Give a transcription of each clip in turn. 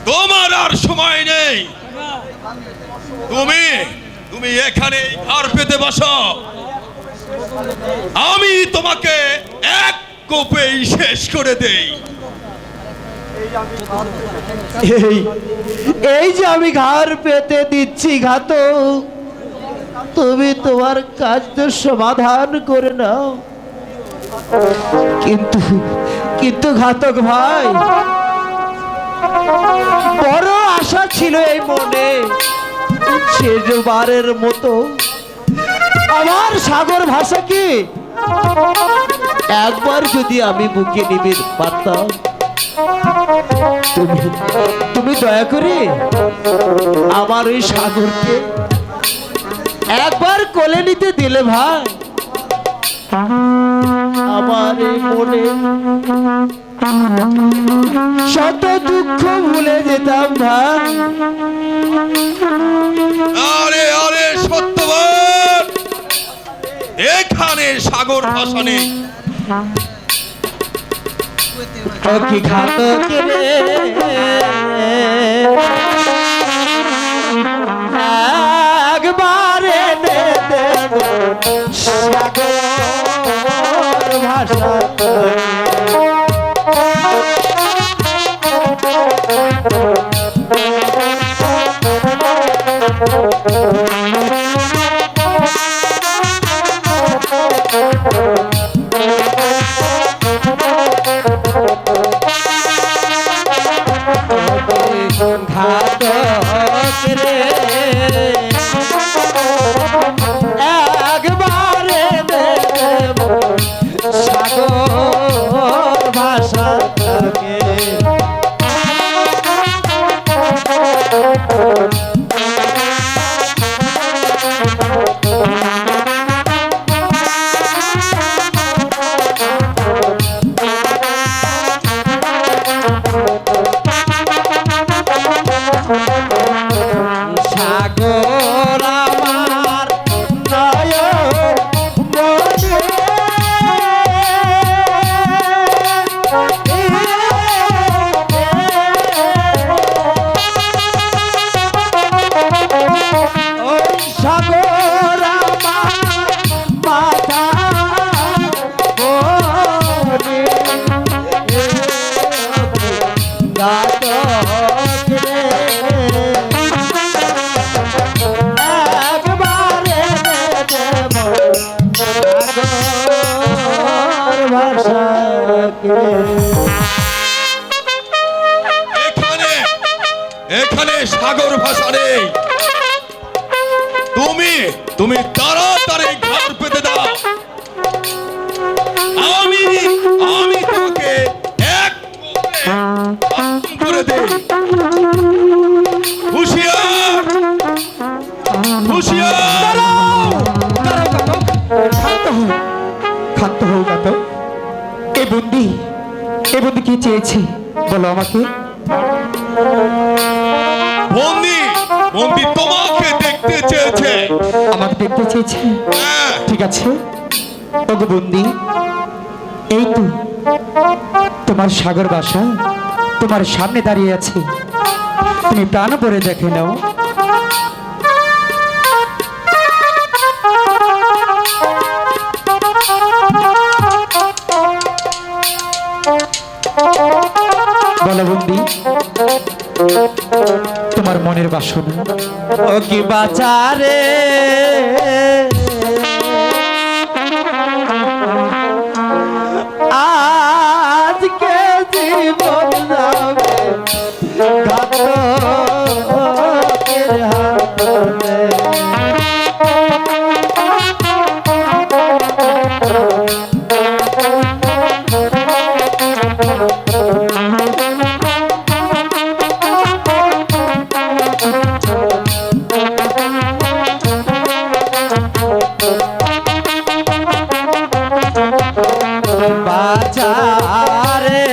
তোমার আর সময় নেই। তুমি তুমি এখানে ঘর পেতে বসো। আমি তোমাকে এক কোপেই শেষ করে দেই। এই এই যে আমি ঘর পেতে দিচ্ছি ঘাতক, তুমি তোমার কাজ তো সমাধান করে নাও। কিন্তু কিন্তু ঘাতক ভাই, বড় আশা ছিল এই মনে, শেষবারের মতো আমার সাগর ভাষাকে একবার যদি আমি বুকে নিতে পারতাম। তুমি তুমি দয়া করে আমার ওই সাগরকে একবার কোলে নিতে দিলে ভাই, আমার এই মনে শত দুঃখ ভুলে যেতাম ভাই। আরে আরে সত্যবান, এখানে সাগর ভাষা নেই। কি ঘাতক রে, একবারে এনে দেব সাগর ভাষা। ঘাতক রে, একবারে দেব সাগর ভাষাকে। সাগর আমার নয়ন মনে, ওই সাগর আমার মাথা মনে, ঘাতক রে, একবারে দেব সাগর ভাষাকে। এখানে এখানে সাগর ভাষা নেই। তুমি তুমি তাড়াতাড়ি ঘর পেতে দাও। আমি আমি তোমাকে এক কোপে খতম করে দেই। হুঁশিয়ার হুঁশিয়ার। ক্ষান্ত হও ঘাতক। এ বন্দি কি চেয়েছে বলো আমাকে। বন্দি বন্দি তোমাকে দেখতে চেয়েছে। আমাকে দেখতে চেয়েছে? হ্যাঁ, ঠিক আছে ওগো বন্দি, এই তো তোমার সাগর বাসা তোমার সামনে দাঁড়িয়ে আছে, তুমি প্রাণ ভরে দেখে নাও। বলো বন্দি, তোমার মনের বাসনা। ও কি বাচারে, আজকে জীবন যাবে ঘাতকের হাতে। বাজারে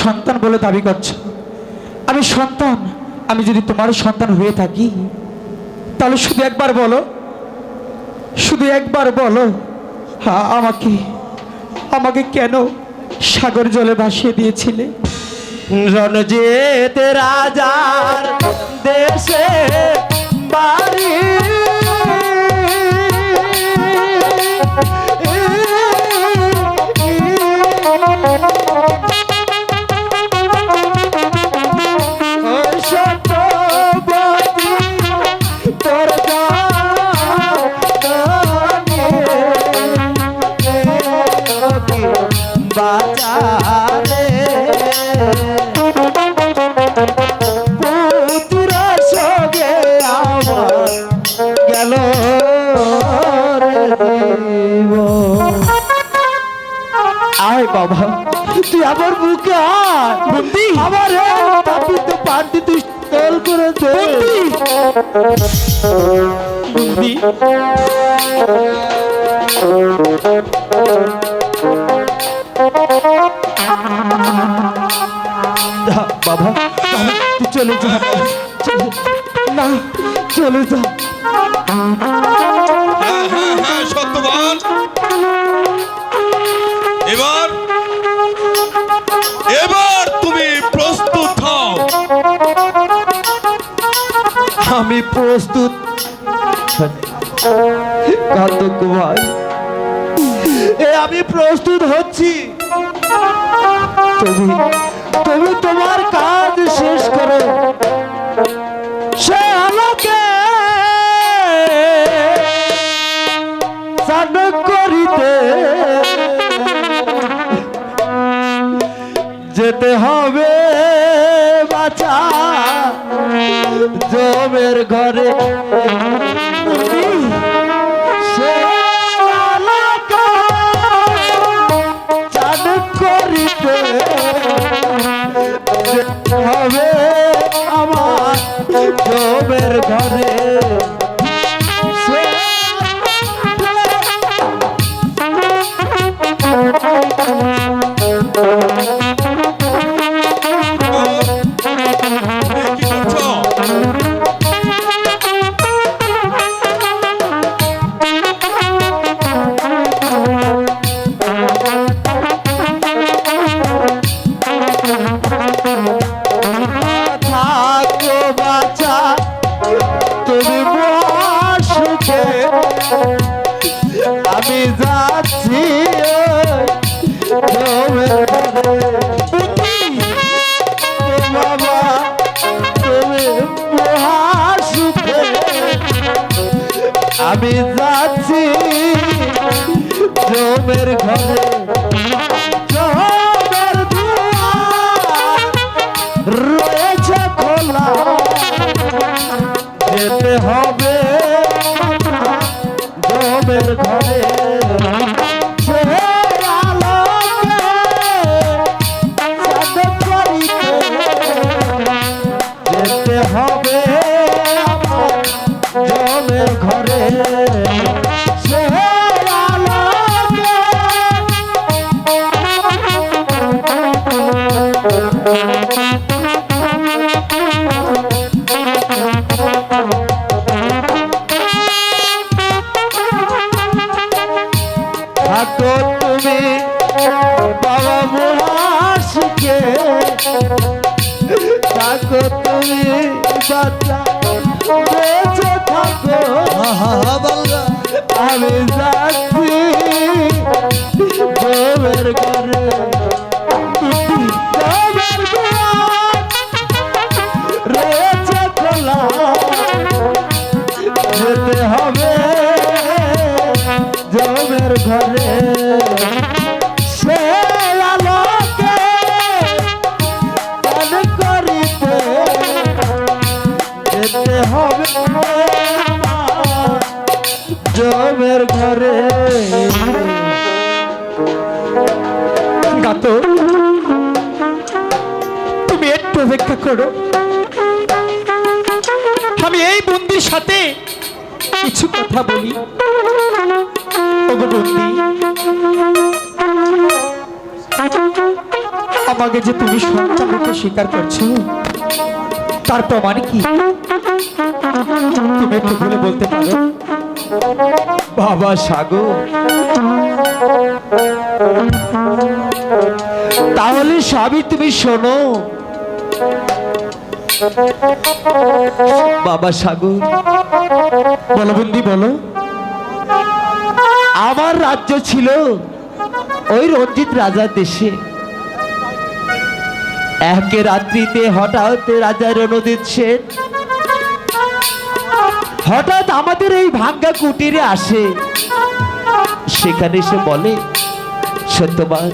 সন্তান বলে দাবি করছো। আমি সন্তান, আমি যদি তোমার সন্তান হয়ে থাকি তাহলে শুধু একবার বলো, শুধু একবার বলো, হ্যাঁ, আমাকে আমাকে কেন সাগর জলে ভাসিয়ে দিয়েছিলে? রণজিৎ রাজার দেশে বাড়ি, সত্যবতী তোর বাজারে পুত্রা সঙ্গে আমার গেল আয় বাবা, তুই আমার মুখে আয় বন্দি, আমার পাপিত পান্ডি তুই তোল করে দে বন্দি। বাবা তুই চলে যা, না চলে যা। হ্যাঁ হ্যাঁ হ্যাঁ সত্যবান, এবার এবার তুমি প্রস্তুত হও। আমি প্রস্তুত কার্তিক কুমার, আমি প্রস্তুত হচ্ছি। তুমি তুমি তোমার কাজ শেষ করো, সে আমাকে স্নান করিতে যেতে হবে বাচ্চা জমের ঘরে। সে আমাকে স্নান করিতে যেতে হবে আমার জমের ঘরে। সে কি করছো? থাকো বাচ্চা তুমি সুখে, আমি যাচ্ছি জমের ঘরে। বাবা তুমি সুখে, আমি যাচ্ছি জমের ঘরে। জমের দুয়ার রয়েছে খোলা, যেতে হবে জমের ঘরে। সে আলোকে চাঁদ করিতে যেতে হবে আমার জমের ঘরে। সে আলোকে থাকো তুমি বাবা মহার সুখে, থাকো তুমি বাচ্চা বেঁচে থাকো। আমি যাচ্ছি জমের ঘরে। জমের দুয়ার রয়েছে খোলা, যেতে হবে জমের ঘরে। সে আলোকে দান করিতে যেতে হবে আমার জমের ঘরে। গাতো, তুমি একটু অপেক্ষা করো, আমি এই বন্দির সাথে কিছু কথা বলি। ওগো বন্দি, আমাকে যে তুমি সন্তান রূপে স্বীকার করছো, তার প্রমাণ কি? তুমি একটু বলে বলতে পারো? বাবা সাগর, তাহলে সবই তুমি শোনো। বাবা সাগর, বলো বন্দি, বলো। আমার রাজ্য ছিল ওই রঞ্জিত রাজার দেশে। এক রাত্রিতে হঠাৎ রাজা রণজিৎ সেন হঠাৎ আমাদের এই ভাঙ্গা কুটিরে আসে। সেখানে এসে বলে, সত্যবান,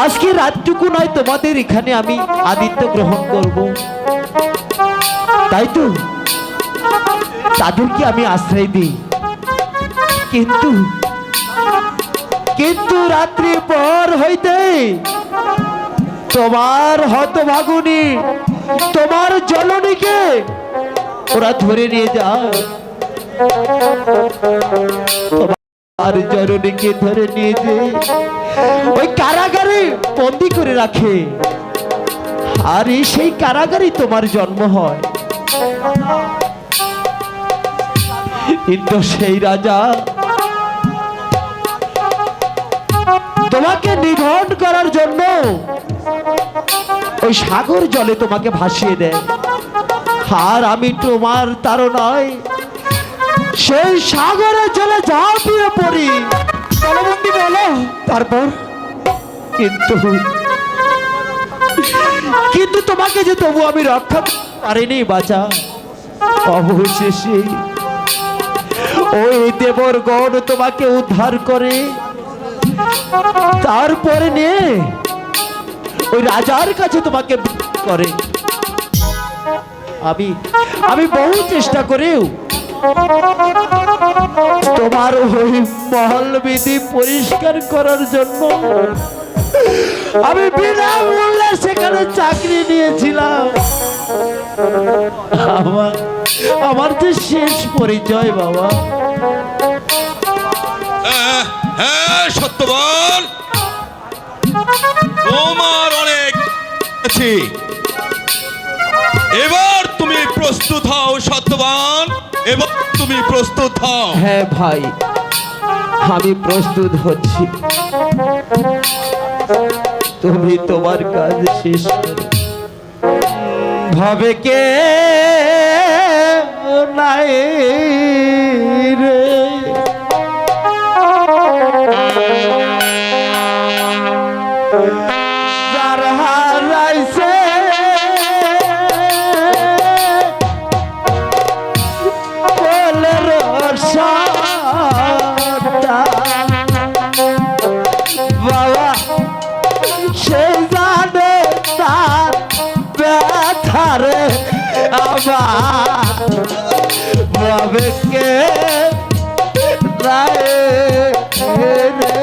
আজকে রাতটুকু নয় তোমাদের এখানে আমি আদিত্য গ্রহণ করব। তাই তো তাদেরকে আমি আশ্রয় দিই। কিন্তু কিন্তু রাত্রি পর হইতে তোমার হতভাগুনি, তোমার জননীকে ওরা ধরে নিয়ে যায়। তোমার জননীকে ধরে নিয়ে যে ওই কারাগারে বন্দি করে রাখে। আর এই সেই কারাগারে তোমার জন্ম হয়। কিন্তু সেই রাজা তোমাকে নিধন করার জন্য ওই সাগর জলে তোমাকে ভাসিয়ে দেয়। আর আমি তোমার তাড়নায় সেই সাগরে জলে ঝাঁপিয়ে পড়ি। বলো বন্দি, বলো। তারপর? কিন্তু কিন্তু তোমাকে যে তবু আমি রক্ষা করতে পারিনি বাঁচা। অবশেষে ওই দেবরগণ তোমাকে উদ্ধার করে তারপরে নিয়ে ওই রাজার কাছে তোমাকে করে। আমি বহু চেষ্টা করেও তোমার ওই মহল বিধি পরিষ্কার করার জন্য আমি বিনামূল্যে সেখানে চাকরি নিয়েছিলাম। আমার যে শেষ পরিচয় বাবা। হ্যাঁ সত্যবান, তোমার অনেক আছে। এবার তুমি প্রস্তুত হও সত্যবান, এবার তুমি প্রস্তুত হও। হ্যাঁ ভাই, আমি প্রস্তুত হচ্ছি। তুমি তোমার কাজ শেষ করো। ভাবে কে নাই রে, যার হারাইছে বাবা, সে জানে তার ব্যথারে আমার ভাবে কে রায় রে।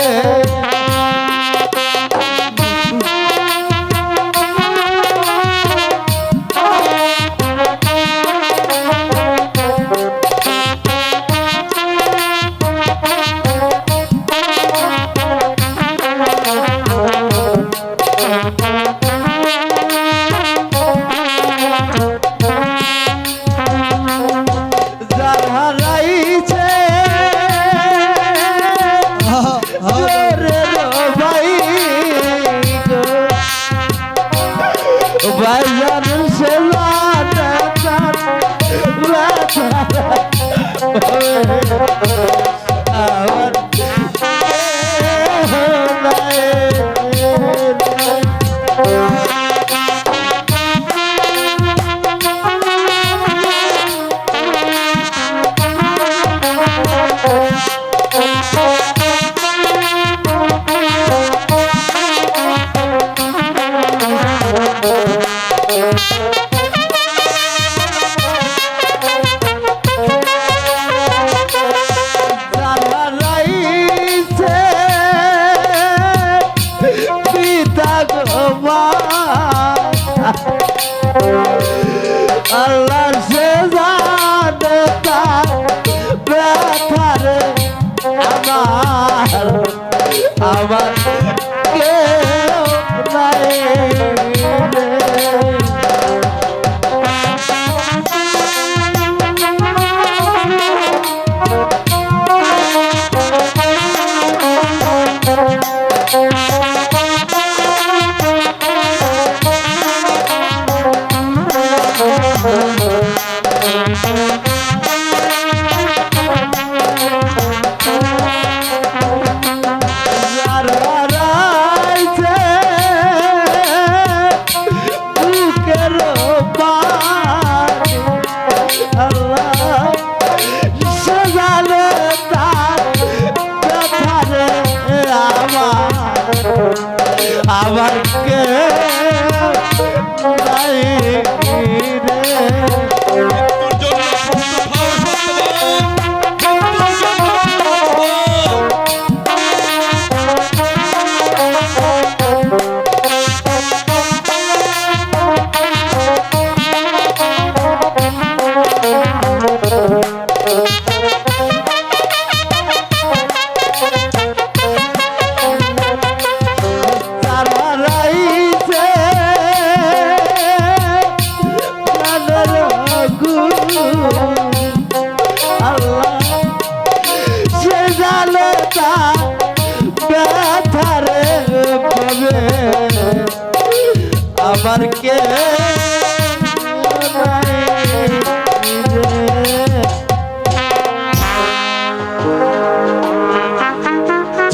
আর কে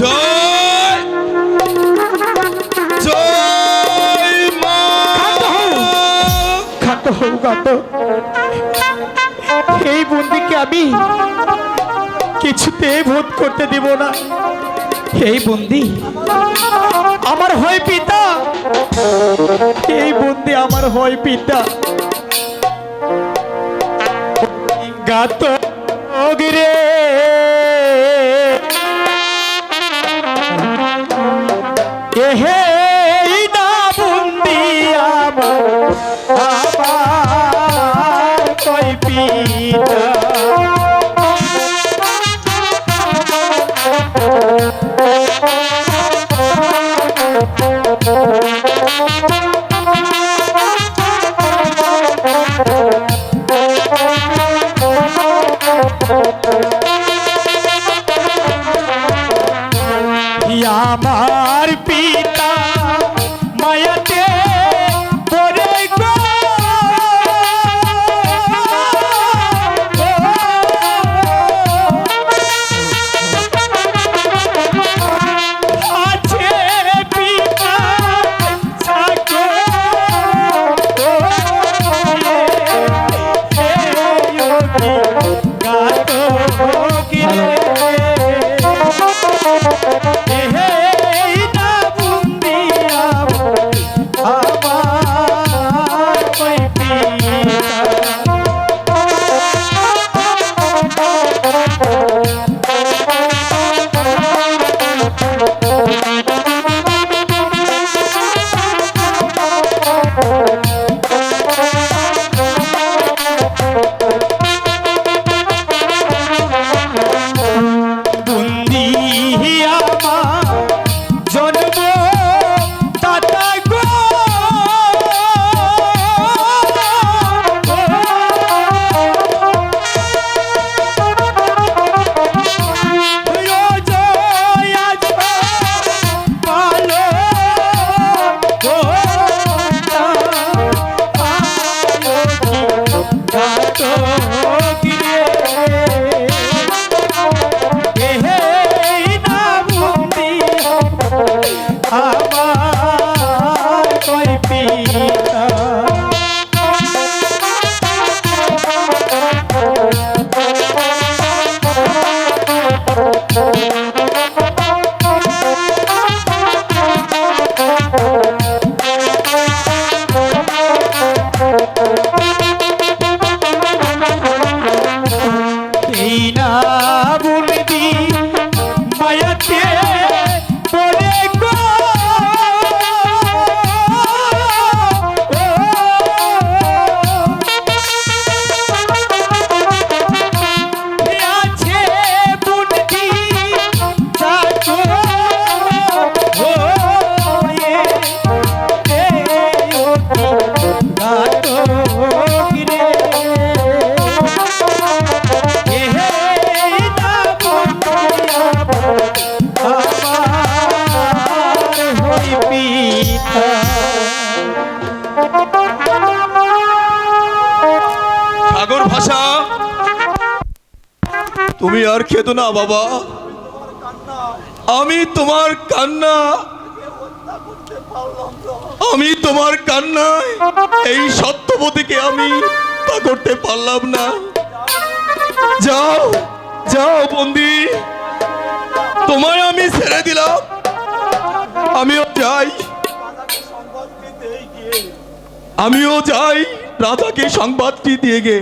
জয় জয় মা খাত হোক গাত, এই বন্দিকে আমি কিছুতে বোধ করতে দিব না। এই বন্দি আমার হয় পিতা, এই বন্দি আমার হয় পিতা। গাত রে এহে না বন্দি আমার কই পিতা। আমার পিতা মায়াতে পড়ে গো, আছে পিতা সাগো, গাত গিরে সাগর ভাষা, তুমি আর খেতো না বাবা। আমি তোমার কান্না, আমি তোমার কান্নায় এই সত্যবতীকে আমি তা করতে পারলাম না। যাও যাও বন্দি, তোমায় আমি ছেড়ে দিলাম। আমিও যাই, আমিও যাই রাধাকে সংবাদটি দিয়ে গে।